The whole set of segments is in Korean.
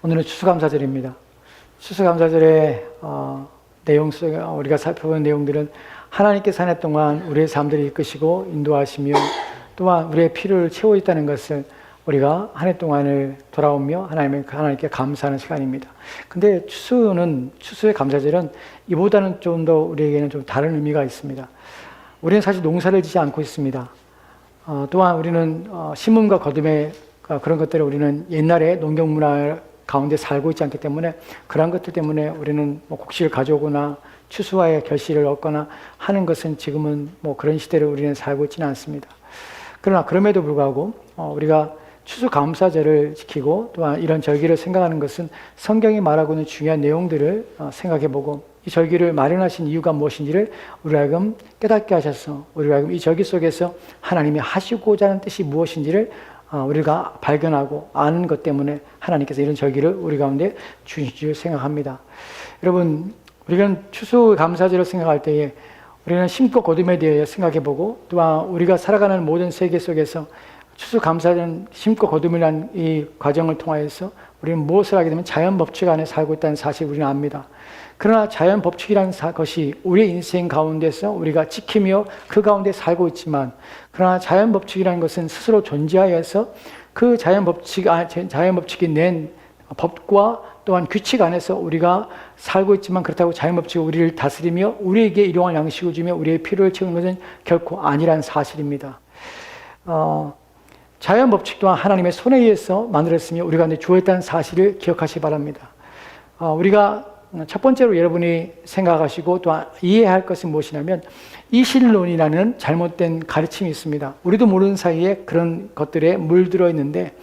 오늘은 추수감사절입니다. 추수감사절의 내용 속에 우리가 살펴본 내용들은 하나님께서 한 해 동안 우리의 삶들을 이끄시고 인도하시며 또한 우리의 필요를 채워있다는 것을 우리가 한 해 동안을 돌아오며 하나님께 감사하는 시간입니다. 근데 추수의 감사절은 이보다는 좀 더 우리에게는 좀 다른 의미가 있습니다. 우리는 사실 농사를 짓지 않고 있습니다. 또한 우리는 심음과 거둠의 그런 것들을 우리는 옛날에 농경문화 가운데 살고 있지 않기 때문에 그런 것들 때문에 우리는 곡식을 가져오거나 추수와의 결실을 얻거나 하는 것은 지금은 그런 시대를 우리는 살고 있지는 않습니다. 그러나 그럼에도 불구하고 우리가 추수감사절을 지키고 또한 이런 절기를 생각하는 것은 성경이 말하고 있는 중요한 내용들을 생각해보고 이 절기를 마련하신 이유가 무엇인지를 우리가 하여금 깨닫게 하셔서 우리가 하여금 이 절기 속에서 하나님이 하시고자 하는 뜻이 무엇인지를 우리가 발견하고 아는 것 때문에 하나님께서 이런 절기를 우리 가운데 주신 줄 생각합니다. 여러분, 우리는 추수감사절을 생각할 때에 우리는 심고 거둠에 대해 생각해보고 또한 우리가 살아가는 모든 세계 속에서 추수감사절은 심고 거둠이라는 이 과정을 통하여서 우리는 무엇을 하게 되면 자연 법칙 안에 살고 있다는 사실을 우리는 압니다. 그러나 자연 법칙이라는 것이 우리의 인생 가운데서 우리가 지키며 그 가운데 살고 있지만 그러나 자연 법칙이라는 것은 스스로 존재하여서 그 자연 법칙이 낸 법과 또한 규칙 안에서 우리가 살고 있지만 그렇다고 자연 법칙이 우리를 다스리며 우리에게 일용할 양식을 주며 우리의 필요를 채우는 것은 결코 아니라는 사실입니다. 자연 법칙 또한 하나님의 손에 의해서 만들었으며 우리가 주어졌다는 사실을 기억하시기 바랍니다. 우리가 첫 번째로 여러분이 생각하시고 또한 이해해야 할 것은 무엇이냐면 이신론이라는 잘못된 가르침이 있습니다. 우리도 모르는 사이에 그런 것들에 물들어 있는데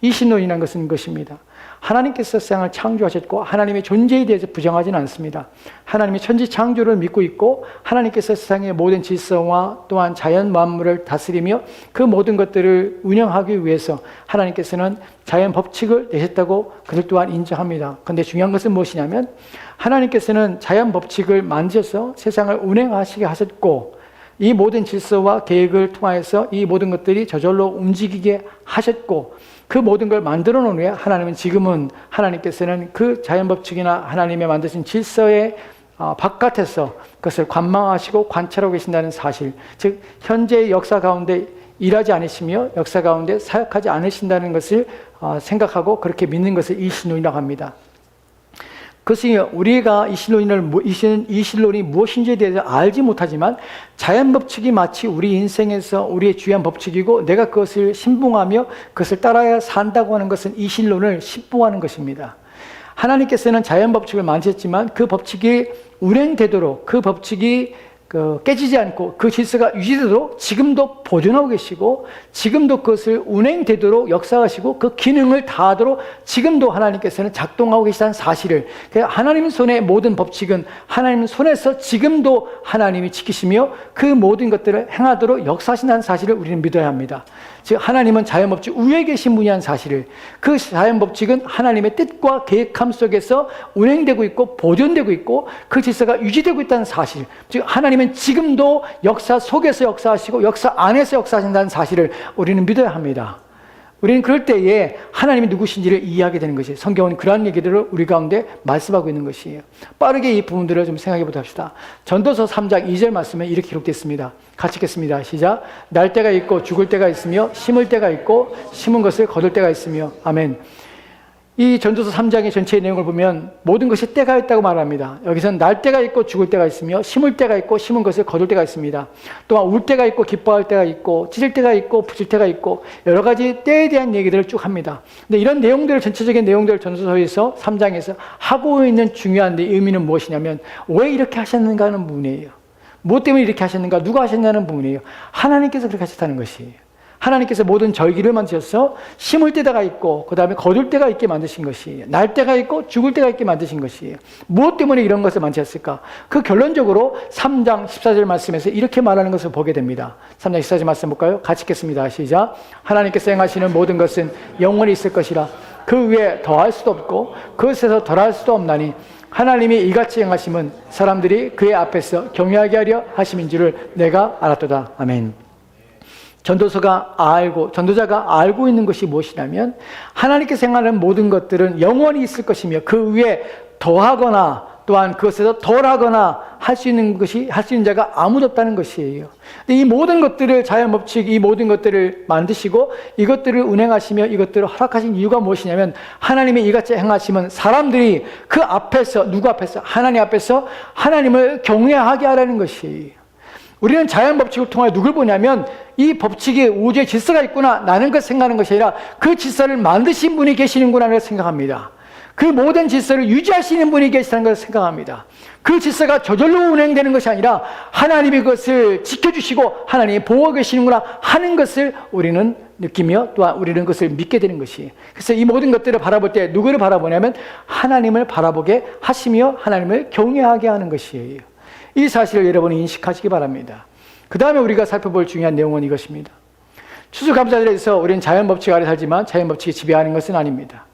이신론이라는 것은 이것입니다. 하나님께서 세상을 창조하셨고 하나님의 존재에 대해서 부정하지는 않습니다. 하나님의 천지 창조를 믿고 있고 하나님께서 세상의 모든 질서와 또한 자연 만물을 다스리며 그 모든 것들을 운영하기 위해서 하나님께서는 자연 법칙을 내셨다고 그들 또한 인정합니다. 그런데 중요한 것은 무엇이냐면 하나님께서는 자연 법칙을 만드셔서 세상을 운행하시게 하셨고 이 모든 질서와 계획을 통하여서 이 모든 것들이 저절로 움직이게 하셨고 그 모든 걸 만들어 놓은 후에 하나님께서는 그 자연 법칙이나 하나님의 만드신 질서의 바깥에서 그것을 관망하시고 관찰하고 계신다는 사실, 즉 현재의 역사 가운데 일하지 않으시며 역사 가운데 사역하지 않으신다는 것을 생각하고 그렇게 믿는 것을 이신론이라고 합니다. 그것이 우리가 이신론이 무엇인지에 대해서 알지 못하지만 자연 법칙이 마치 우리 인생에서 우리의 주요한 법칙이고 내가 그것을 신봉하며 그것을 따라야 산다고 하는 것은 이신론을 신봉하는 것입니다. 하나님께서는 자연 법칙을 만드셨지만 그 법칙이 운행되도록 그 법칙이 깨지지 않고 그 질서가 유지되도록 지금도 보존하고 계시고 지금도 그것을 운행되도록 역사하시고 그 기능을 다하도록 지금도 하나님께서는 작동하고 계시다는 사실을, 하나님 손의 모든 법칙은 하나님 손에서 지금도 하나님이 지키시며 그 모든 것들을 행하도록 역사하신다는 사실을 우리는 믿어야 합니다. 즉 하나님은 자연법칙 위에 계신 분이라는 사실을, 그 자연법칙은 하나님의 뜻과 계획함 속에서 운행되고 있고 보존되고 있고 그 질서가 유지되고 있다는 사실, 즉 하나님은 지금도 역사 속에서 역사하시고 역사 안에서 역사하신다는 사실을 우리는 믿어야 합니다. 우리는 그럴 때에 하나님이 누구신지를 이해하게 되는 것이, 성경은 그러한 얘기들을 우리 가운데 말씀하고 있는 것이에요. 빠르게 이 부분들을 좀 생각해 보도록 합시다. 전도서 3장 2절 말씀에 이렇게 기록되어 있습니다. 같이 읽겠습니다. 시작. 날 때가 있고 죽을 때가 있으며 심을 때가 있고 심은 것을 거둘 때가 있으며. 아멘. 이 전도서 3장의 전체의 내용을 보면 모든 것이 때가 있다고 말합니다. 여기서는 날 때가 있고 죽을 때가 있으며 심을 때가 있고 심은 것을 거둘 때가 있습니다. 또한 울 때가 있고 기뻐할 때가 있고 찢을 때가 있고 부질 때가 있고 여러 가지 때에 대한 얘기들을 쭉 합니다. 근데 이런 내용들을, 전체적인 내용들을 전도서에서 3장에서 하고 있는 중요한 의미는 무엇이냐면 왜 이렇게 하셨는가 하는 부분이에요. 무엇 때문에 이렇게 하셨는가, 누가 하셨냐는 부분이에요. 하나님께서 그렇게 하셨다는 것이에요. 하나님께서 모든 절기를 만드셔서 심을 때가 있고 그 다음에 거둘 때가 있게 만드신 것이에요. 날 때가 있고 죽을 때가 있게 만드신 것이에요. 무엇 때문에 이런 것을 만드셨을까? 그 결론적으로 3장 14절 말씀에서 이렇게 말하는 것을 보게 됩니다. 3장 14절 말씀 볼까요? 같이 읽겠습니다. 시작. 하나님께서 행하시는 모든 것은 영원히 있을 것이라 그 위에 더할 수도 없고 그것에서 덜할 수도 없나니 하나님이 이같이 행하심은 사람들이 그의 앞에서 경외하게 하려 하심인 줄을 내가 알았도다. 아멘. 전도자가 알고 있는 것이 무엇이냐면 하나님께서 행하는 모든 것들은 영원히 있을 것이며 그 위에 더하거나 또한 그것에서 덜하거나 할 수 있는 자가 아무도 없다는 것이에요. 근데 이 모든 것들을 자연법칙, 이 모든 것들을 만드시고 이것들을 운행하시며 이것들을 허락하신 이유가 무엇이냐면 하나님이 이같이 행하시면 사람들이 그 앞에서 누구 앞에서? 하나님 앞에서 하나님을 경외하게 하라는 것이에요. 우리는 자연법칙을 통해 누굴 보냐면 이 법칙에 우주의 질서가 있구나 나는 그 생각하는 것이 아니라 그 질서를 만드신 분이 계시는구나 라고 생각합니다. 그 모든 질서를 유지하시는 분이 계시다는 것을 생각합니다. 그 질서가 저절로 운행되는 것이 아니라 하나님이 그것을 지켜주시고 하나님이 보호하고 계시는구나 하는 것을 우리는 느끼며 또한 우리는 그것을 믿게 되는 것이에요. 그래서 이 모든 것들을 바라볼 때 누구를 바라보냐면 하나님을 바라보게 하시며 하나님을 경외하게 하는 것이에요. 이 사실을 여러분이 인식하시기 바랍니다. 그 다음에 우리가 살펴볼 중요한 내용은 이것입니다. 추수감사절에서 우리는 자연법칙 아래 살지만 자연법칙이 지배하는 것은 아닙니다.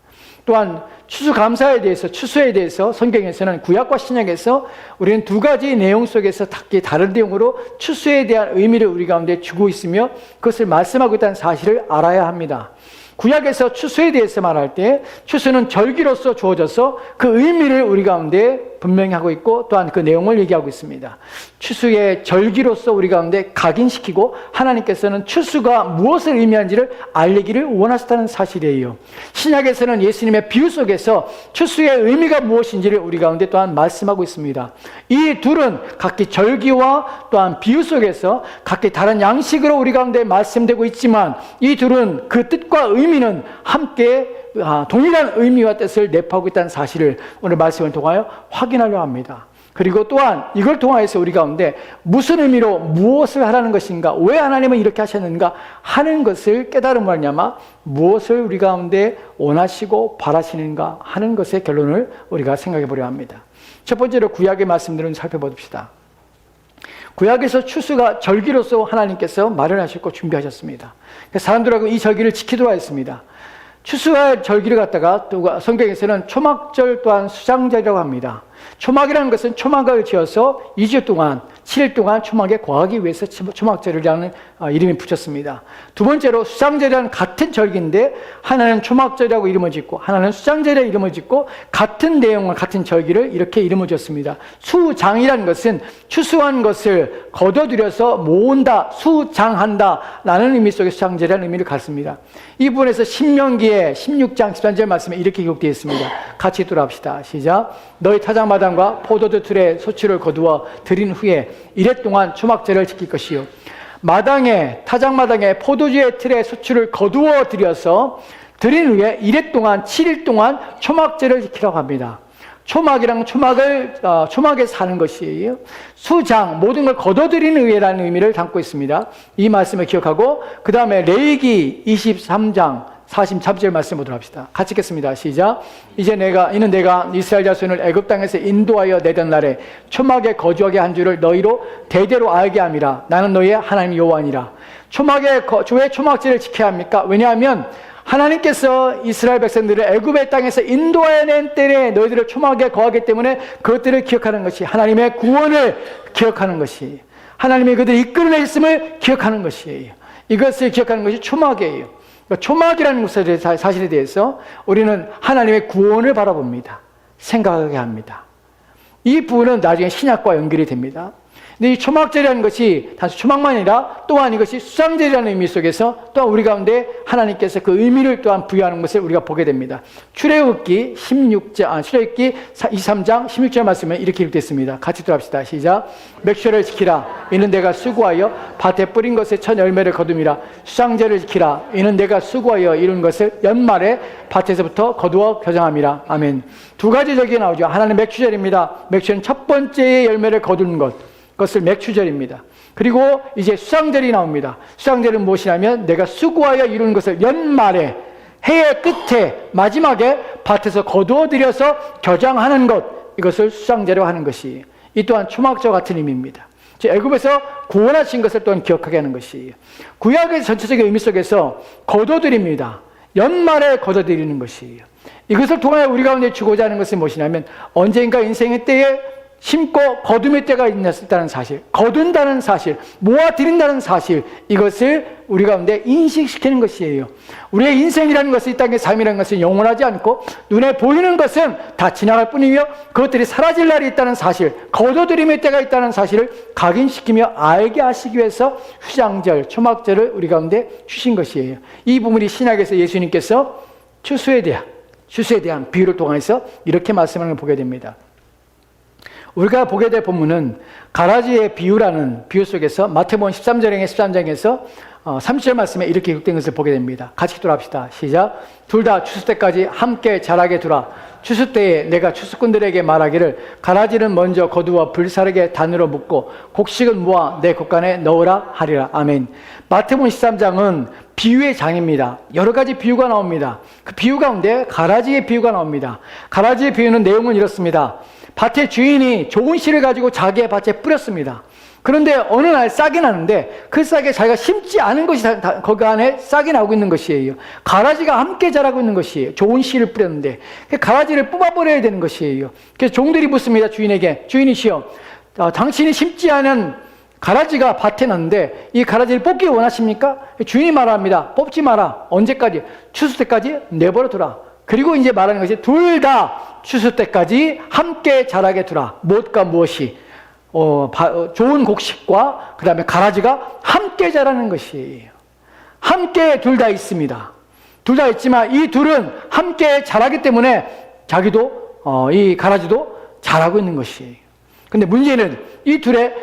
또한 추수감사에 대해서 추수에 대해서 성경에서는 구약과 신약에서 우리는 두 가지 내용 속에서 각기 다른 내용으로 추수에 대한 의미를 우리 가운데 주고 있으며 그것을 말씀하고 있다는 사실을 알아야 합니다. 구약에서 추수에 대해서 말할 때 추수는 절기로서 주어져서 그 의미를 우리 가운데 분명히 하고 있고 또한 그 내용을 얘기하고 있습니다. 추수의 절기로서 우리 가운데 각인시키고 하나님께서는 추수가 무엇을 의미하는지를 알리기를 원하셨다는 사실이에요. 신약에서는 예수님의 비유 속에서 추수의 의미가 무엇인지를 우리 가운데 또한 말씀하고 있습니다. 이 둘은 각기 절기와 또한 비유 속에서 각기 다른 양식으로 우리 가운데 말씀되고 있지만 이 둘은 그 뜻과 의미는 함께 동일한 의미와 뜻을 내포하고 있다는 사실을 오늘 말씀을 통하여 확인하려 합니다. 그리고 또한 이걸 통하여서 우리 가운데 무슨 의미로 무엇을 하라는 것인가, 왜 하나님은 이렇게 하셨는가 하는 것을 깨달음을 말미암아 무엇을 우리 가운데 원하시고 바라시는가 하는 것의 결론을 우리가 생각해 보려 합니다. 첫 번째로 구약의 말씀들은 살펴봅시다. 구약에서 추수가 절기로서 하나님께서 마련하셨고 준비하셨습니다. 사람들하고 이 절기를 지키도록 했습니다. 추수와 절기를 갖다가 또 성경에서는 초막절 또한 수장절이라고 합니다. 초막이라는 것은 초막을 지어서 2주 동안 7일 동안 초막에 거하기 위해서 초막절이라는 이름이 붙였습니다. 두 번째로 수장절이라는 같은 절기인데 하나는 초막절이라고 이름을 짓고 하나는 수장절이라고 이름을 짓고 같은 내용을 같은 절기를 이렇게 이름을 줬습니다. 수장이라는 것은 추수한 것을 거둬들여서 모은다, 수장한다 라는 의미 속에 수장절이라는 의미를 갖습니다. 이 부분에서 신명기의 16장 13절 말씀에 이렇게 기록되어 있습니다. 같이 읽도록 시작. 너희 타작마당과 포도주 틀에 소출을 거두어 들인 후에 이래 동안 초막절을 지킬 것이요 마당에 타작마당에 포도주의 틀에 소출을 거두어 들여서 들인 후에 이래 동안 7일 동안 초막절을 지키라고 합니다. 초막이랑 초막에 사는 것이에요. 수장, 모든 걸 거둬들이는 의회라는 의미를 담고 있습니다. 이 말씀을 기억하고 그 다음에 레위기 23장 43절 말씀 보도록 합시다. 같이 읽겠습니다. 시작. 이는 내가 이스라엘 자손을 애굽 땅에서 인도하여 내던 날에 초막에 거주하게 한 줄을 너희로 대대로 알게 함이라. 나는 너희의 하나님 여호와니라. 왜 초막절을 지켜야 합니까? 왜냐하면 하나님께서 이스라엘 백성들을 애굽의 땅에서 인도해낸 때에 너희들을 초막에 거하기 때문에 그것들을 기억하는 것이 하나님의 구원을 기억하는 것이 하나님이 그들을 이끌어냈음을 기억하는 것이에요. 이것을 기억하는 것이 초막이에요. 초막이라는 사실에 대해서 우리는 하나님의 구원을 바라봅니다. 생각하게 합니다. 이 부분은 나중에 신약과 연결이 됩니다. 근데 이 초막절이라는 것이 단순 초막만 아니라 또한 이것이 수장절이라는 의미 속에서 또한 우리 가운데 하나님께서 그 의미를 또한 부여하는 것을 우리가 보게 됩니다. 출애굽기 23장 16절 말씀에 이렇게 기록됐습니다. 같이 들어갑시다. 시작. 맥주를 지키라. 이는 내가 수고하여 밭에 뿌린 것에 첫 열매를 거둠이라. 수장절을 지키라. 이는 내가 수고하여 이룬 것을 연말에 밭에서부터 거두어 겨장함이라. 아멘. 두 가지 절기 나오죠. 하나는 맥주절입니다. 맥주는 첫 번째의 열매를 거두는 그것을 맥추절입니다. 그리고 이제 수장절이 나옵니다. 수장절은 무엇이냐면 내가 수고하여 이루는 것을 연말에 해의 끝에 마지막에 밭에서 거두어들여서 겨장하는 것, 이것을 수장절로 하는 것이 이 또한 초막절 같은 의미입니다. 애굽에서 구원하신 것을 또한 기억하게 하는 것이에요. 구약의 전체적인 의미 속에서 거둬들입니다. 연말에 거둬들이는 것이에요. 이것을 통해 우리 가운데 주고자 하는 것은 무엇이냐면 언젠가 인생의 때에 심고 거둠의 때가 있다는 사실, 거둔다는 사실, 모아드린다는 사실, 이것을 우리 가운데 인식시키는 것이에요. 우리의 인생이라는 것은, 이 땅의 삶이라는 것은 영원하지 않고 눈에 보이는 것은 다 지나갈 뿐이며 그것들이 사라질 날이 있다는 사실, 거둬들임의 때가 있다는 사실을 각인시키며 알게 하시기 위해서 휴장절, 초막절을 우리 가운데 주신 것이에요. 이 부분이 신약에서 예수님께서 추수에 대한 비유를 통해서 이렇게 말씀하는 걸 보게 됩니다. 우리가 보게 될 본문은 가라지의 비유라는 비유 속에서 마태복음 13장에서 30절 말씀에 이렇게 기록된 것을 보게 됩니다. 같이 기도합시다. 시작. 둘 다 추수 때까지 함께 자라게 두라. 추수 때에 내가 추수꾼들에게 말하기를 가라지는 먼저 거두어 불사르게 단으로 묶고 곡식은 모아 내 곡간에 넣으라 하리라. 아멘. 마태복음 13장은 비유의 장입니다. 여러 가지 비유가 나옵니다. 그 비유 가운데 가라지의 비유가 나옵니다. 가라지의 비유는 내용은 이렇습니다. 밭의 주인이 좋은 씨를 가지고 자기의 밭에 뿌렸습니다. 그런데 어느 날 싹이 나는데 그 싹에 자기가 심지 않은 것이 거기 안에 싹이 나오고 있는 것이에요. 가라지가 함께 자라고 있는 것이에요. 좋은 씨를 뿌렸는데 그 가라지를 뽑아버려야 되는 것이에요. 그래서 종들이 묻습니다. 주인에게. 주인이시여, 당신이 심지 않은 가라지가 밭에 났는데 이 가라지를 뽑기 원하십니까? 주인이 말합니다. 뽑지 마라. 언제까지? 추수 때까지 내버려 두라. 그리고 이제 말하는 것이 둘 다 추수 때까지 함께 자라게 두라. 무엇과 무엇이? 좋은 곡식과 그 다음에 가라지가 함께 자라는 것이에요. 함께 둘 다 있습니다. 둘 다 있지만 이 둘은 함께 자라기 때문에 자기도 이 가라지도 자라고 있는 것이에요. 근데 문제는 이 둘의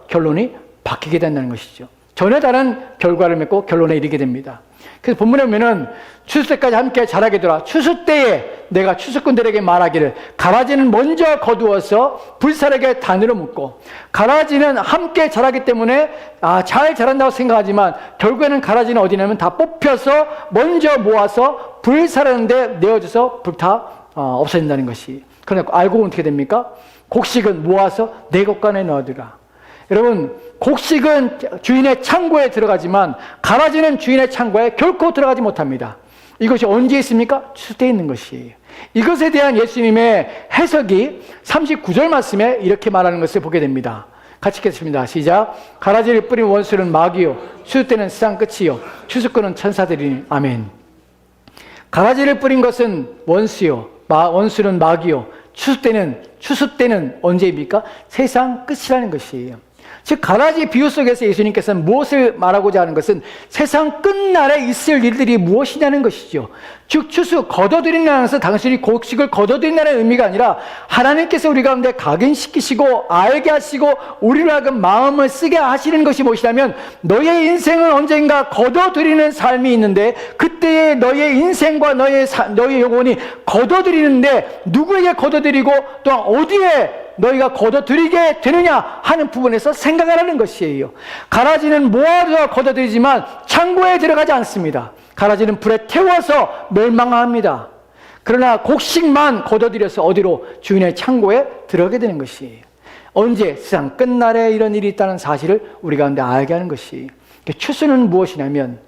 결론이 바뀌게 된다는 것이죠. 전혀 다른 결과를 맺고 결론에 이르게 됩니다. 그래서 본문에 보면은 추수 때까지 함께 자라게 두라. 추수 때에 내가 추수꾼들에게 말하기를 가라지는 먼저 거두어서 불사르게 단으로 묶고, 가라지는 함께 자라기 때문에 잘 자란다고 생각하지만 결국에는 가라지는 어디냐면 다 뽑혀서 먼저 모아서 불사르는데 내어줘서 불타 없어진다는 것이. 그러나 알고 보면 어떻게 됩니까? 곡식은 모아서 내 곡간에 넣어두라. 여러분, 곡식은 주인의 창고에 들어가지만 가라지는 주인의 창고에 결코 들어가지 못합니다. 이것이 언제 있습니까? 추수 때 있는 것이에요. 이것에 대한 예수님의 해석이 39절 말씀에 이렇게 말하는 것을 보게 됩니다. 같이 읽겠습니다. 시작. 가라지를 뿌린 원수는 마귀요 추수 때는 세상 끝이요 추수꾼은 천사들이니. 아멘. 가라지를 뿌린 것은 원수요, 원수는 마귀요, 추수 때는 언제입니까? 세상 끝이라는 것이에요. 즉 가라지 비유 속에서 예수님께서는 무엇을 말하고자 하는 것은 세상 끝날에 있을 일들이 무엇이냐는 것이죠. 즉 추수, 거둬들인다는 것은 당신이 곡식을 거둬들인다는 의미가 아니라 하나님께서 우리 가운데 각인시키시고 알게 하시고 우리로 하여금 마음을 쓰게 하시는 것이 무엇이냐면, 너의 인생은 언젠가 거둬들이는 삶이 있는데 그때의 너의 인생과 너의 영혼이 거둬들이는데 누구에게 거둬들이고 또한 어디에 너희가 거둬들이게 되느냐 하는 부분에서 생각을 하는 것이에요. 가라지는 모아서 거둬들이지만 창고에 들어가지 않습니다. 가라지는 불에 태워서 멸망합니다. 그러나 곡식만 거둬들여서 어디로? 주인의 창고에 들어가게 되는 것이에요. 언제? 세상 끝날에 이런 일이 있다는 사실을 우리 가운데 알게 하는 것이에요. 추수는 무엇이냐면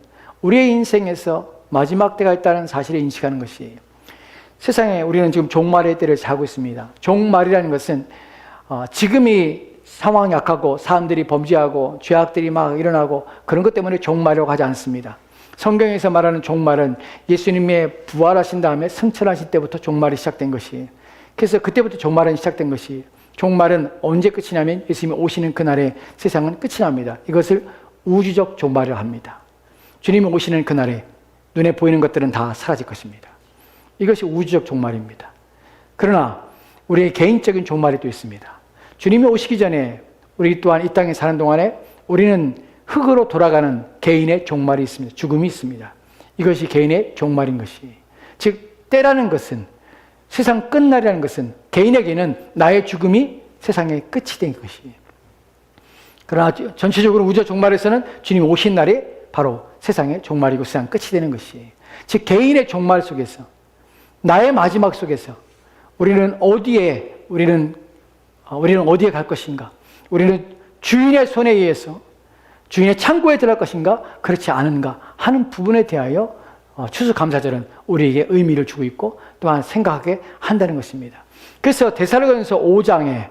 우리의 인생에서 마지막 때가 있다는 사실을 인식하는 것이에요. 세상에 우리는 지금 종말의 때를 살고 있습니다. 종말이라는 것은 지금이 상황이 약하고 사람들이 범죄하고 죄악들이 막 일어나고 그런 것 때문에 종말이라고 하지 않습니다. 성경에서 말하는 종말은 예수님의 부활하신 다음에 승천하실 때부터 종말이 시작된 것이에요. 그래서 그때부터 종말은 시작된 것이에요. 종말은 언제 끝이 나면 예수님이 오시는 그날에 세상은 끝이 납니다. 이것을 우주적 종말이라 합니다. 주님이 오시는 그날에 눈에 보이는 것들은 다 사라질 것입니다. 이것이 우주적 종말입니다. 그러나 우리의 개인적인 종말이 또 있습니다. 주님이 오시기 전에 우리 또한 이 땅에 사는 동안에 우리는 흙으로 돌아가는 개인의 종말이 있습니다. 죽음이 있습니다. 이것이 개인의 종말인 것이. 즉 때라는 것은, 세상 끝날이라는 것은 개인에게는 나의 죽음이 세상의 끝이 된 것이에요. 그러나 전체적으로 우주적 종말에서는 주님이 오신 날이 바로 세상의 종말이고 세상 끝이 되는 것이에요. 즉 개인의 종말 속에서, 나의 마지막 속에서 우리는 어디에 갈 것인가? 우리는 주인의 손에 의해서 주인의 창고에 들어갈 것인가? 그렇지 않은가? 하는 부분에 대하여 추수감사절은 우리에게 의미를 주고 있고 또한 생각하게 한다는 것입니다. 그래서 데살로니가서 5장에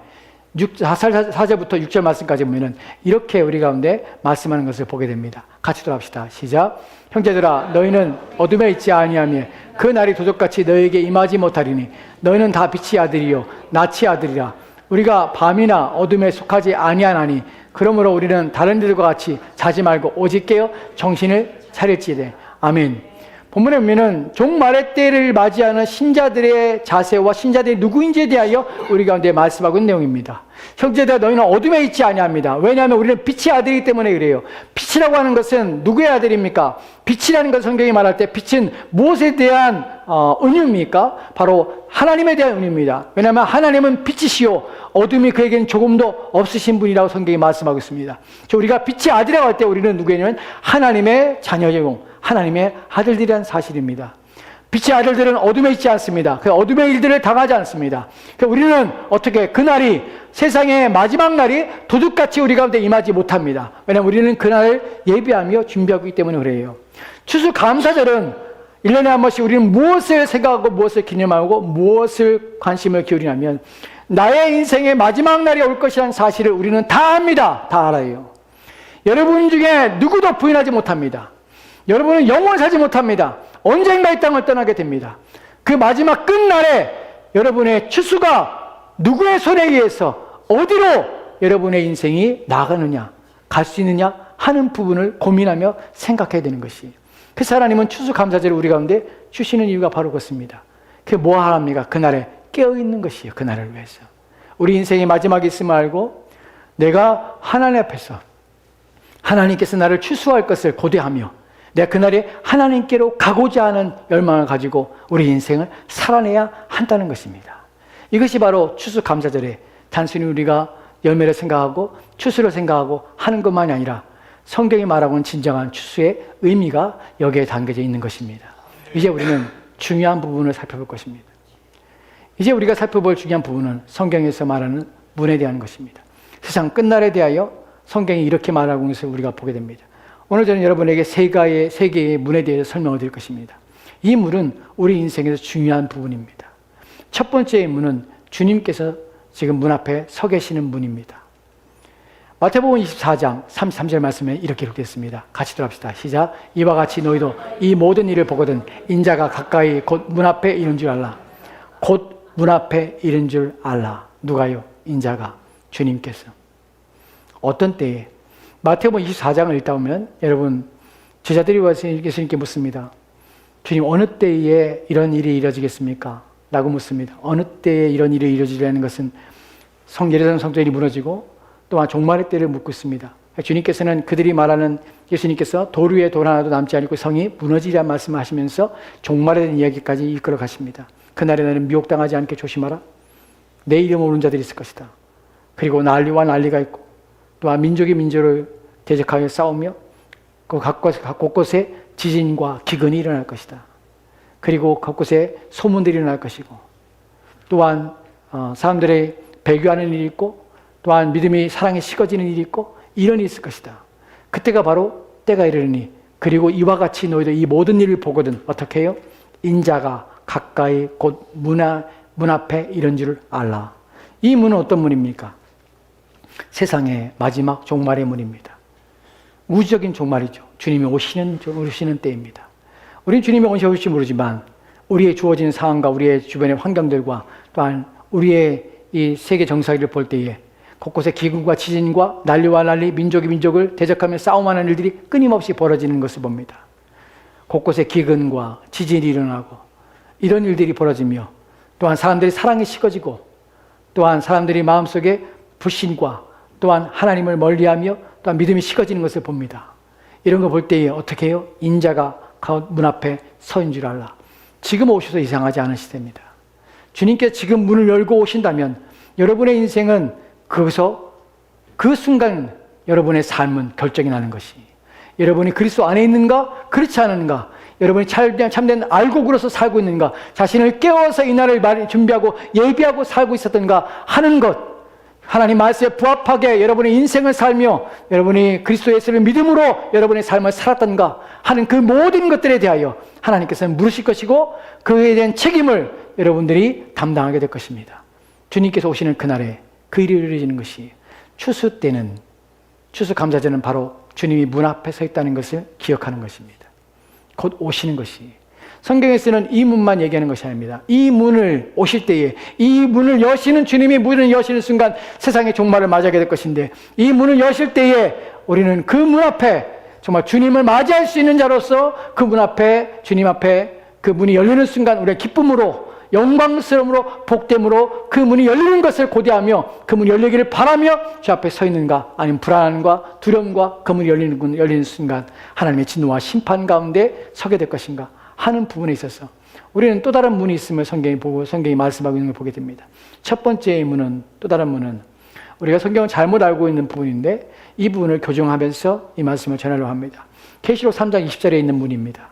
4절부터 6절 말씀까지 보면은 이렇게 우리 가운데 말씀하는 것을 보게 됩니다. 같이 돌아갑시다. 시작. 형제들아, 너희는 어둠에 있지 아니하며 그 날이 도적같이 너희에게 임하지 못하리니 너희는 다 빛의 아들이요 낯의 아들이라. 우리가 밤이나 어둠에 속하지 아니하나니 그러므로 우리는 다른 이들과 같이 자지 말고 오직 깨어 정신을 차릴지어다. 아멘. 본문에 보면은 종말의 때를 맞이하는 신자들의 자세와 신자들이 누구인지에 대하여 우리 가운데 말씀하고 있는 내용입니다. 형제들아, 너희는 어둠에 있지 아니합니다. 왜냐하면 우리는 빛의 아들이기 때문에 그래요. 빛이라고 하는 것은 누구의 아들입니까? 빛이라는 것 성경이 말할 때 빛은 무엇에 대한 은유입니까? 바로 하나님에 대한 은유입니다. 왜냐하면 하나님은 빛이시요 어둠이 그에게는 조금도 없으신 분이라고 성경이 말씀하고 있습니다. 우리가 빛의 아들이라고 할 때 우리는 누구냐면 하나님의 자녀요, 하나님의 아들들이라는 사실입니다. 빛의 아들들은 어둠에 있지 않습니다. 그 어둠의 일들을 당하지 않습니다. 우리는 어떻게 그날이 세상의 마지막 날이 도둑같이 우리 가운데 임하지 못합니다. 왜냐하면 우리는 그날을 예비하며 준비하고 있기 때문에 그래요. 추수감사절은 1년에 한 번씩 우리는 무엇을 생각하고 무엇을 기념하고 무엇을 관심을 기울이냐면 나의 인생의 마지막 날이 올 것이라는 사실을 우리는 다 압니다. 다 알아요. 여러분 중에 누구도 부인하지 못합니다. 여러분은 영원히 살지 못합니다. 언젠가 이 땅을 떠나게 됩니다. 그 마지막 끝날에 여러분의 추수가 누구의 손에 의해서 어디로 여러분의 인생이 나가느냐, 갈 수 있느냐 하는 부분을 고민하며 생각해야 되는 것이. 그래서 하나님은 추수감사절을 우리 가운데 주시는 이유가 바로 그렇습니다. 그게 뭐 하랍니까? 그날에 깨어있는 것이에요. 그날을 위해서. 우리 인생의 마지막이 있음을 알고 내가 하나님 앞에서 하나님께서 나를 추수할 것을 고대하며 내가 그날에 하나님께로 가고자 하는 열망을 가지고 우리 인생을 살아내야 한다는 것입니다. 이것이 바로 추수감사절에 단순히 우리가 열매를 생각하고 추수를 생각하고 하는 것만이 아니라 성경이 말하고 있는 진정한 추수의 의미가 여기에 담겨져 있는 것입니다. 이제 우리는 중요한 부분을 살펴볼 것입니다. 이제 우리가 살펴볼 중요한 부분은 성경에서 말하는 문에 대한 것입니다. 세상 끝날에 대하여 성경이 이렇게 말하고 있는 것을 우리가 보게 됩니다. 오늘 저는 여러분에게 세 개의 문에 대해서 설명을 드릴 것입니다. 이 문은 우리 인생에서 중요한 부분입니다. 첫 번째의 문은 주님께서 지금 문 앞에 서 계시는 문입니다. 마태복음 24장 33절 말씀에 이렇게 기록되어 있습니다. 같이 들어갑시다. 시작. 이와 같이 너희도 이 모든 일을 보거든 인자가 가까이 곧 문 앞에 이른 줄 알라. 곧 문 앞에 이른 줄 알라. 누가요? 인자가, 주님께서. 어떤 때에? 마태복음 24장을 읽다 보면 여러분 제자들이 와서 예수님께 묻습니다. 주님, 어느 때에 이런 일이 이루어지겠습니까? 라고 묻습니다. 어느 때에 이런 일이 이루어지려는 것은 예루살렘 성전이 무너지고 또한 종말의 때를 묻고 있습니다. 주님께서는 그들이 말하는 예수님께서 돌 위에 돌 하나도 남지 않고 성이 무너지리란 말씀을 하시면서 종말에 대한 이야기까지 이끌어 가십니다. 그날에 너는 미혹당하지 않게 조심하라. 내 이름 오는 자들이 있을 것이다. 그리고 난리와 난리가 있고 또한 민족이 민족을 대적하여 싸우며 그 곳곳에 지진과 기근이 일어날 것이다. 그리고 곳곳에 소문들이 일어날 것이고 또한 사람들의 배교하는 일이 있고 또한 믿음이 사랑에 식어지는 일이 있고 이런 일이 있을 것이다. 그때가 바로 때가 이르니 그리고 이와 같이 너희도 이 모든 일을 보거든 어떻게 해요? 인자가 가까이 곧 문 앞에 이른 줄 알라. 이 문은 어떤 문입니까? 세상의 마지막 종말의 문입니다. 우주적인 종말이죠. 주님이 오시는 때입니다. 우리는 주님이 언제 오실지 모르지만 우리의 주어진 상황과 우리의 주변의 환경들과 또한 우리의 이 세계 정사기를 볼 때에 곳곳에 기근과 지진과 난리와 난리, 민족이 민족을 대적하며 싸움하는 일들이 끊임없이 벌어지는 것을 봅니다. 곳곳에 기근과 지진이 일어나고 이런 일들이 벌어지며 또한 사람들이 사랑이 식어지고 또한 사람들이 마음속에 불신과 또한 하나님을 멀리하며 또한 믿음이 식어지는 것을 봅니다. 이런 거 볼 때에 어떻게 해요? 인자가 문 앞에 서인 줄 알라. 지금 오셔서 이상하지 않은 시대입니다. 주님께서 지금 문을 열고 오신다면 여러분의 인생은 거기서 그 순간 여러분의 삶은 결정이 나는 것이 여러분이 그리스도 안에 있는가 그렇지 않은가 여러분이 참된 알곡으로서 살고 있는가 자신을 깨워서 이 날을 준비하고 예비하고 살고 있었던가 하는 것 하나님 말씀에 부합하게 여러분의 인생을 살며 여러분이 그리스도 예수를 믿음으로 여러분의 삶을 살았던가 하는 그 모든 것들에 대하여 하나님께서는 물으실 것이고 그에 대한 책임을 여러분들이 담당하게 될 것입니다. 주님께서 오시는 그날에 그 일이 이루어지는 것이 추수 때는, 추수 감사절은 바로 주님이 문 앞에 서 있다는 것을 기억하는 것입니다. 곧 오시는 것이. 성경에서는 이 문만 얘기하는 것이 아닙니다. 이 문을 오실 때에, 이 문을 여시는, 주님이 문을 여시는 순간 세상의 종말을 맞이하게 될 것인데, 이 문을 여실 때에 우리는 그 문 앞에 정말 주님을 맞이할 수 있는 자로서 그 문 앞에, 주님 앞에 그 문이 열리는 순간 우리가 기쁨으로, 영광스러움으로, 복됨으로 그 문이 열리는 것을 고대하며 그 문이 열리기를 바라며 주 앞에 서 있는가, 아니면 불안함과 두려움과 그 문이 열리는 순간 하나님의 진노와 심판 가운데 서게 될 것인가 하는 부분에 있어서 우리는 또 다른 문이 있음을 성경이 말씀하고 있는 걸 보게 됩니다. 첫 번째의 문은, 또 다른 문은 우리가 성경을 잘못 알고 있는 부분인데 이 부분을 교정하면서 이 말씀을 전하려고 합니다. 계시록 3장 20절에 있는 문입니다.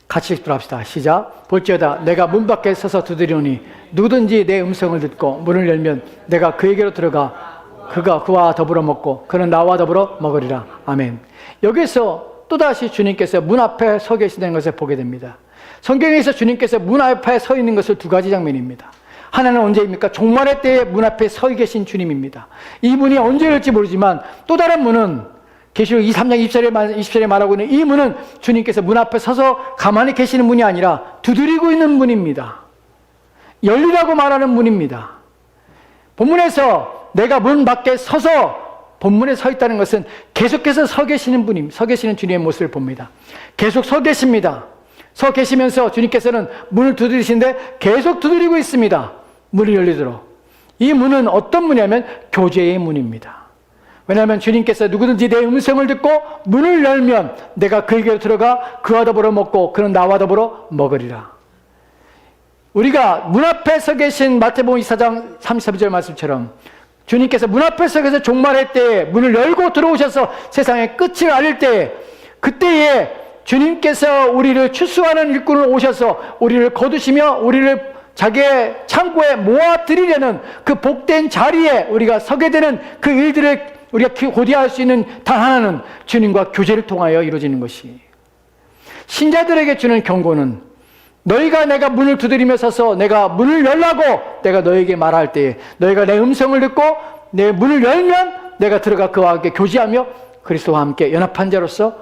같이 읽도록 합시다. 시작. 볼지어다 내가 문 밖에 서서 두드리오니 누구든지 내 음성을 듣고 문을 열면 내가 그에게로 들어가 그가 그와 더불어 먹고 그는 나와 더불어 먹으리라. 아멘. 여기서 또다시 주님께서 문 앞에 서 계시다는 것을 보게 됩니다. 성경에서 주님께서 문 앞에 서 있는 것을 두 가지 장면입니다. 하나는 언제입니까? 종말의 때에 문 앞에 서 계신 주님입니다. 이 문이 언제 열릴지 모르지만 또 다른 문은 계시록 3장 20절에 말하고 있는 이 문은 주님께서 문 앞에 서서 가만히 계시는 문이 아니라 두드리고 있는 문입니다. 열리라고 말하는 문입니다. 본문에서 내가 문 밖에 서서 본문에 서 있다는 것은 계속해서 서 계시는 분입니다. 서 계시는 주님의 모습을 봅니다. 계속 서 계십니다. 서 계시면서 주님께서는 문을 두드리시는데 계속 두드리고 있습니다. 문이 열리도록. 이 문은 어떤 문이냐면 교제의 문입니다. 왜냐하면 주님께서 누구든지 내 음성을 듣고 문을 열면 내가 그에게로 들어가 그와 더불어 먹고 그는 나와 더불어 먹으리라. 우리가 문 앞에 서 계신 마태복음 24장 33절 말씀처럼 주님께서 문 앞에 서 계셔서 종말의 때에 문을 열고 들어오셔서 세상의 끝을 알릴 때에, 그때에 주님께서 우리를 추수하는 일꾼을 오셔서 우리를 거두시며 우리를 자기의 창고에 모아드리려는 그 복된 자리에 우리가 서게 되는 그 일들을 우리가 고대할 수 있는 단 하나는 주님과 교제를 통하여 이루어지는 것이. 신자들에게 주는 경고는 너희가 내가 문을 두드리며 서서 내가 문을 열라고 내가 너에게 말할 때에 너희가 내 음성을 듣고 내 문을 열면 내가 들어가 그와 함께 교제하며 그리스도와 함께 연합한 자로서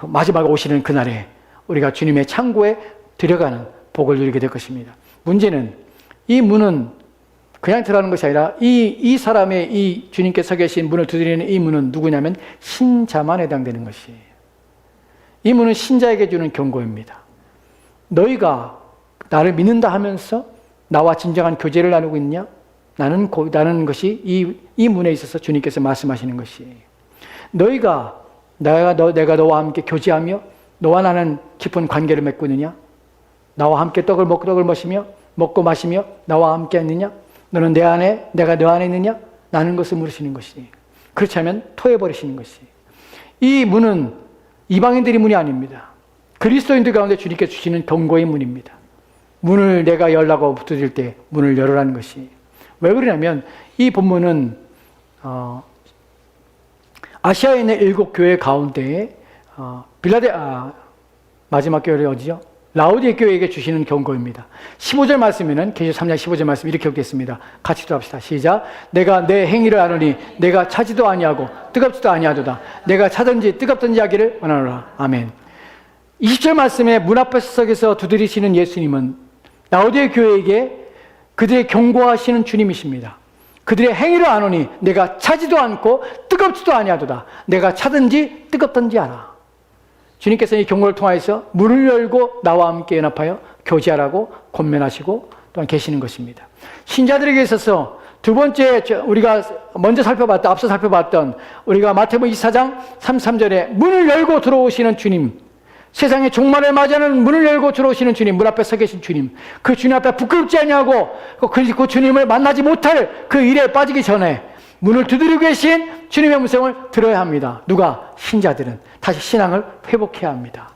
마지막에 오시는 그날에 우리가 주님의 창고에 들어가는 복을 누리게 될 것입니다. 문제는 이 문은 그냥 들어가는 것이 아니라 이 사람의 이 주님께 서 계신 문을 두드리는 이 문은 누구냐면 신자만 해당되는 것이에요. 이 문은 신자에게 주는 경고입니다. 너희가 나를 믿는다 하면서 나와 진정한 교제를 나누고 있냐? 나는 것이 이 문에 있어서 주님께서 말씀하시는 것이에요. 너희가 내가 너와 함께 교제하며 너와 나는 깊은 관계를 맺고 있느냐? 나와 함께 떡을 마시며 먹고 마시며 나와 함께 있느냐? 너는 내 안에 내가 너 안에 있느냐? 나는 것을 물으시는 것이. 그렇지 않으면 토해버리시는 것이. 이 문은 이방인들의 문이 아닙니다. 그리스도인들 가운데 주님께 주시는 경고의 문입니다. 문을 내가 열라고 두드릴 때 문을 열으라는 것이. 왜 그러냐면 이 본문은 아시아에 있는 7교회 가운데 마지막 교회는 어디죠? 라오디게 교회에게 주시는 경고입니다. 15절 말씀에는 계시록 3장 15절 말씀 이렇게 기록됐습니다. 같이 들어갑시다. 시작. 내가 내 행위를 아노니 내가 차지도 아니하고 뜨겁지도 아니하도다. 내가 차든지 뜨겁든지 하기를 원하노라. 아멘. 20절 말씀에 문 앞에 서서 두드리시는 예수님은 라오디게 교회에게 그들의 경고하시는 주님이십니다. 그들의 행위를 아노니 내가 차지도 않고 뜨겁지도 아니하도다. 내가 차든지 뜨겁든지 하라. 주님께서 이 경고를 통하여서 문을 열고 나와 함께 연합하여 교제하라고 권면하시고 또한 계시는 것입니다. 신자들에게 있어서 두 번째 우리가 앞서 살펴봤던 우리가 마태복음 24장 33절에 문을 열고 들어오시는 주님, 세상의 종말을 맞이하는 문을 열고 들어오시는 주님, 문 앞에 서 계신 주님, 그 주님 앞에 부끄럽지 아니하고 그 주님을 만나지 못할 그 일에 빠지기 전에 문을 두드리고 계신 주님의 음성을 들어야 합니다. 누가? 신자들은 다시 신앙을 회복해야 합니다.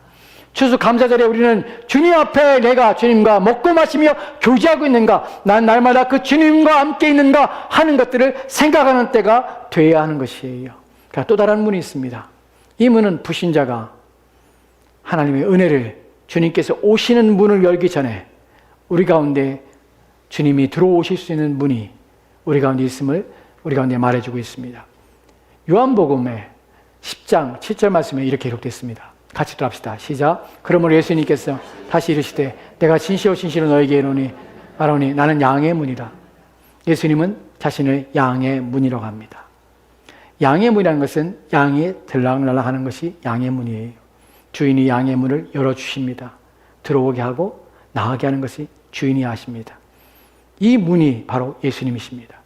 추수 감사절에 우리는 주님 앞에 내가 주님과 먹고 마시며 교제하고 있는가, 난 날마다 그 주님과 함께 있는가 하는 것들을 생각하는 때가 되어야 하는 것이에요. 그러니까 또 다른 문이 있습니다. 이 문은 불신자가 하나님의 은혜를, 주님께서 오시는 문을 열기 전에 우리 가운데 주님이 들어오실 수 있는 문이 우리 가운데 있음을 우리 가운데 말해주고 있습니다. 요한복음의 10장 7절 말씀에 이렇게 기록됐습니다. 같이 또 합시다. 시작. 그러므로 예수님께서 다시 이르시되 내가 진실로 진실로 너에게 이르노니 말하노니 나는 양의 문이라. 예수님은 자신을 양의 문이라고 합니다. 양의 문이라는 것은 양이 들락날락 하는 것이 양의 문이에요. 주인이 양의 문을 열어주십니다. 들어오게 하고 나가게 하는 것이 주인이 하십니다. 이 문이 바로 예수님이십니다.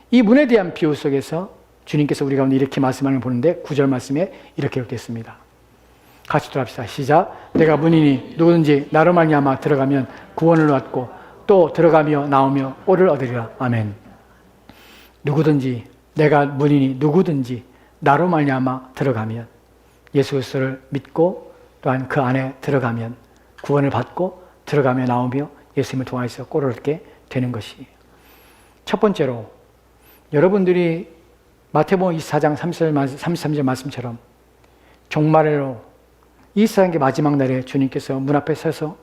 이 문에 대한 비유 속에서 주님께서 우리 가운데 이렇게 말씀하는 걸 보는데 9절 말씀에 이렇게 기록됐습니다. 같이 들어갑시다. 시작. 내가 문이니 누구든지 나로 말미암아 들어가면 구원을 얻고 또 들어가며 나오며 꼴을 얻으리라. 아멘. 누구든지 내가 문이니 누구든지 나로 말미암아 들어가면 예수 그리스도를 믿고 또한 그 안에 들어가면 구원을 받고 들어가며 나오며 예수님을 통해서 꼴을 얻게 되는 것이. 첫 번째로 여러분들이 마태복음 24장 33절 말씀처럼 종말로 이 세상의 마지막 날에 주님께서 문 앞에 서서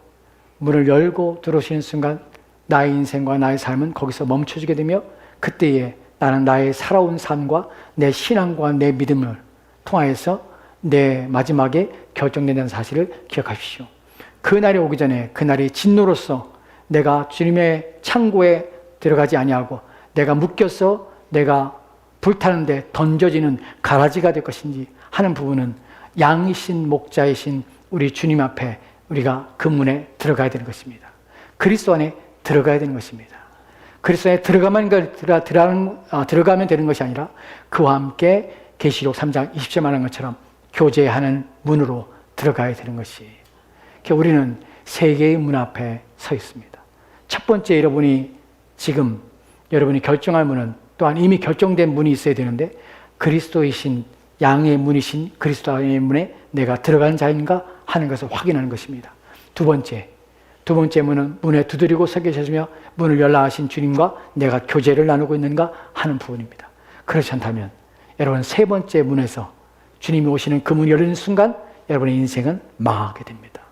문을 열고 들어오시는 순간 나의 인생과 나의 삶은 거기서 멈춰지게 되며 그때에 나는 나의 살아온 삶과 내 신앙과 내 믿음을 통하여서 내 마지막에 결정된다는 사실을 기억하십시오. 그 날이 오기 전에 그 날이 진노로서 내가 주님의 창고에 들어가지 아니하고 내가 묶여서 내가 불타는데 던져지는 가라지가 될 것인지 하는 부분은 양이신 목자이신 우리 주님 앞에 우리가 그 문에 들어가야 되는 것입니다. 그리스도 안에 들어가야 되는 것입니다. 그리스도 안에 들어가면 되는 것이 아니라 그와 함께 계시록 3장 20절 말한 것처럼 교제하는 문으로 들어가야 되는 것이. 우리는 세 개의 문 앞에 서 있습니다. 첫 번째 여러분이 지금 여러분이 결정할 문은 또한 이미 결정된 문이 있어야 되는데 그리스도이신 양의 문이신 그리스도의 문에 내가 들어가는 자인가 하는 것을 확인하는 것입니다. 두 번째 문은 문에 두드리고 서 계시며 문을 열라 하신 주님과 내가 교제를 나누고 있는가 하는 부분입니다. 그렇지 않다면 여러분 세 번째 문에서 주님이 오시는 그 문이 열리는 순간 여러분의 인생은 망하게 됩니다.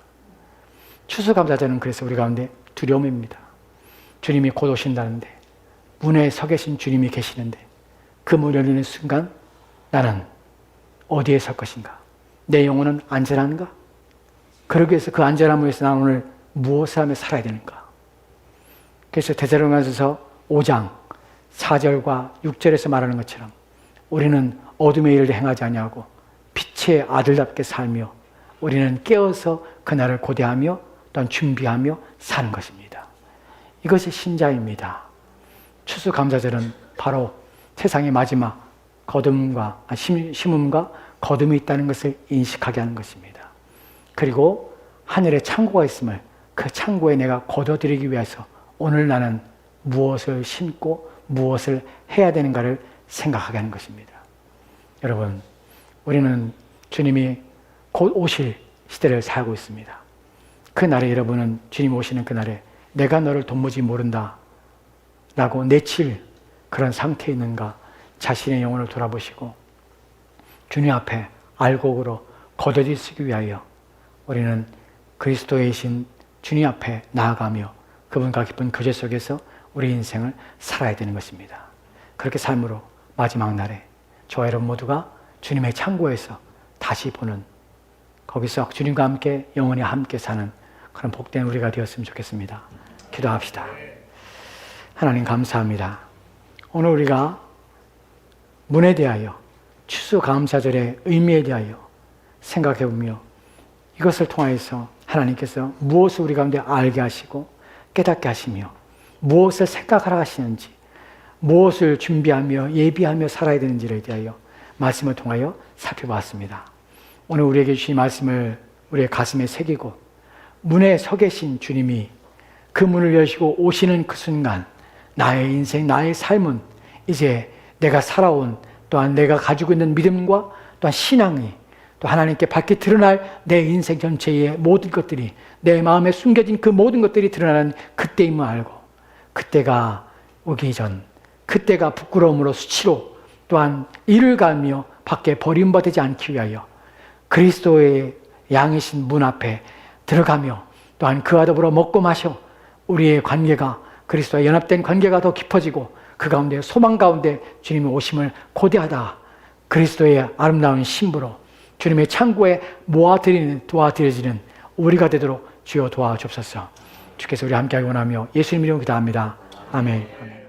추수감사절은 그래서 우리 가운데 두려움입니다. 주님이 곧 오신다는데 문에 서 계신 주님이 계시는데 그 문 열리는 순간 나는 어디에 설 것인가? 내 영혼은 안전한가? 그러기 위해서 그 안전함을 위해서 나는 오늘 무엇을 하며 살아야 되는가? 그래서 데살로니가서 5장 4절과 6절에서 말하는 것처럼 우리는 어둠의 일을 행하지 아니하고 빛의 아들답게 살며 우리는 깨어서 그날을 고대하며 또한 준비하며 사는 것입니다. 이것이 신자입니다. 추수감사절은 바로 세상의 마지막 심음과 거둠이 있다는 것을 인식하게 하는 것입니다. 그리고 하늘에 창고가 있음을 그 창고에 내가 거둬들이기 위해서 오늘 나는 무엇을 심고 무엇을 해야 되는가를 생각하게 하는 것입니다. 여러분, 우리는 주님이 곧 오실 시대를 살고 있습니다. 그 날에 여러분은 주님 오시는 그 날에 내가 너를 도무지 모른다 라고 내칠 그런 상태에 있는가 자신의 영혼을 돌아보시고 주님 앞에 알곡으로 걷어지기 위하여 우리는 그리스도이신 주님 앞에 나아가며 그분과 깊은 교제 속에서 우리 인생을 살아야 되는 것입니다. 그렇게 삶으로 마지막 날에 저와 여러분 모두가 주님의 창고에서 다시 보는 거기서 주님과 함께 영원히 함께 사는 그런 복된 우리가 되었으면 좋겠습니다. 기도합시다. 하나님 감사합니다. 오늘 우리가 문에 대하여 추수감사절의 의미에 대하여 생각해보며 이것을 통하여서 하나님께서 무엇을 우리 가운데 알게 하시고 깨닫게 하시며 무엇을 생각하라 하시는지 무엇을 준비하며 예비하며 살아야 되는지에 대하여 말씀을 통하여 살펴봤습니다. 오늘 우리에게 주신 말씀을 우리의 가슴에 새기고 문에 서 계신 주님이 그 문을 여시고 오시는 그 순간 나의 인생, 나의 삶은 이제 내가 살아온 또한 내가 가지고 있는 믿음과 또한 신앙이 또 하나님께 밝게 드러날 내 인생 전체의 모든 것들이 내 마음에 숨겨진 그 모든 것들이 드러나는 그때임을 알고 그때가 오기 전 그때가 부끄러움으로 수치로 또한 이를 갈며 밖에 버림받지 않기 위하여 그리스도의 양이신 문 앞에 들어가며 또한 그와 더불어 먹고 마셔 우리의 관계가 그리스도와 연합된 관계가 더 깊어지고 그 가운데 소망 가운데 주님의 오심을 고대하다 그리스도의 아름다운 신부로 주님의 창고에 도와드려지는 우리가 되도록 주여 도와주옵소서. 주께서 우리 함께하기 원하며 예수님 이름으로 기도합니다. 아멘.